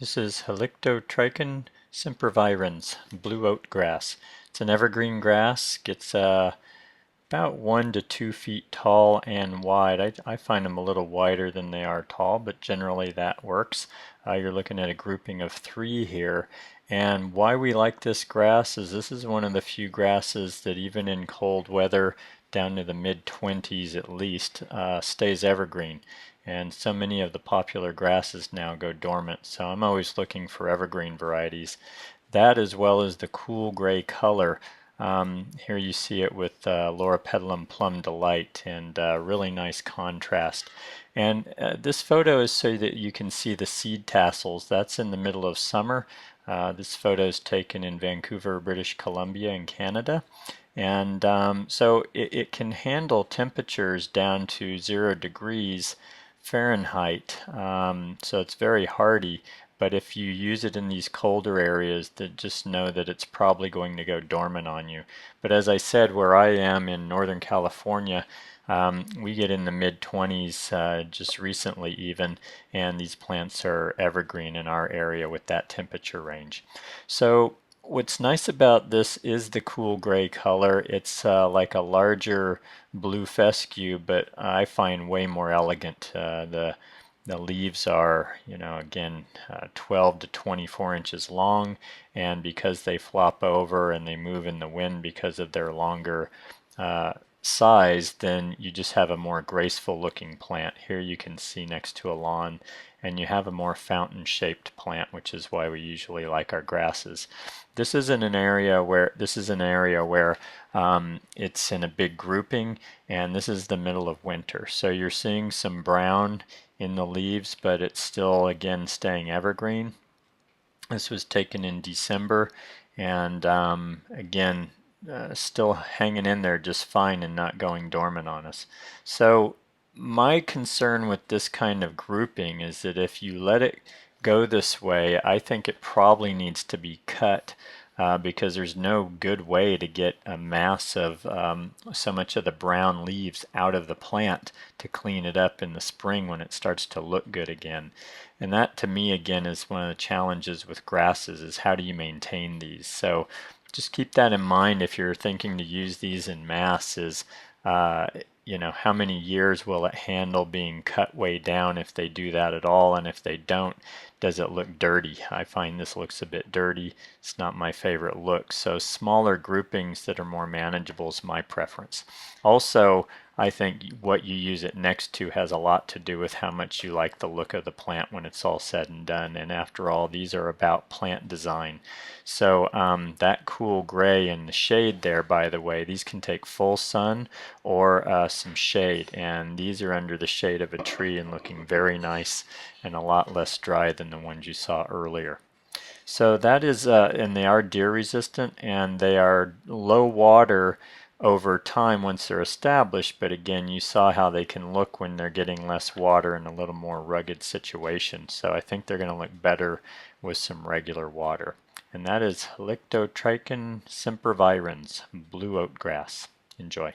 This is Helictotrichon sempervirens, blue oat grass. It's an evergreen grass, gets about 1 to 2 feet tall and wide. I find them a little wider than they are tall, but generally that works. You're looking at a grouping of 3 here. And why we like this grass is this is one of the few grasses that even in cold weather, down to the mid-20s at least, stays evergreen. And so many of the popular grasses now go dormant, so I'm always looking for evergreen varieties. That, as well as the cool gray color. Here you see it with Loropetalum Plum Delight, and really nice contrast. And this photo is so that you can see the seed tassels. That's in the middle of summer. This photo is taken in Vancouver, British Columbia in Canada. And so it can handle temperatures down to 0 degrees Fahrenheit, so it's very hardy. But if you use it in these colder areas, then just know that it's probably going to go dormant on you. But as I said, where I am in Northern California, we get in the mid-20s just recently even, and these plants are evergreen in our area with that temperature range. So what's nice about this is the cool gray color. It's like a larger blue fescue, but I find way more elegant. The leaves are, again, 12 to 24 inches long, and because they flop over and they move in the wind because of their longer size, then you just have a more graceful looking plant. Here you can see next to a lawn, and you have a more fountain shaped plant, which is why we usually like our grasses. This is in an area where it's in a big grouping, and this is the middle of winter. So you're seeing some brown in the leaves, but it's still again staying evergreen. This was taken in December, and again still hanging in there just fine and not going dormant on us. So my concern with this kind of grouping is that if you let it go this way, I think it probably needs to be cut because there's no good way to get a mass of so much of the brown leaves out of the plant to clean it up in the spring when it starts to look good again. And that, to me, again, is one of the challenges with grasses, is how do you maintain these? So just keep that in mind if you're thinking to use these in mass, is how many years will it handle being cut way down if they do that at all, and if they don't, does it look dirty? I find this looks a bit dirty. It's not my favorite look. So smaller groupings that are more manageable is my preference. Also, I think what you use it next to has a lot to do with how much you like the look of the plant when it's all said and done. And after all, these are about plant design. So that cool gray in the shade there, by the way, these can take full sun or some shade. And these are under the shade of a tree and looking very nice and a lot less dry than the ones you saw earlier. So that is, and they are deer resistant, and they are low water over time once they're established, but again, you saw how they can look when they're getting less water in a little more rugged situation. So I think they're going to look better with some regular water. And that is Helictotrichon sempervirens, blue oat grass. Enjoy.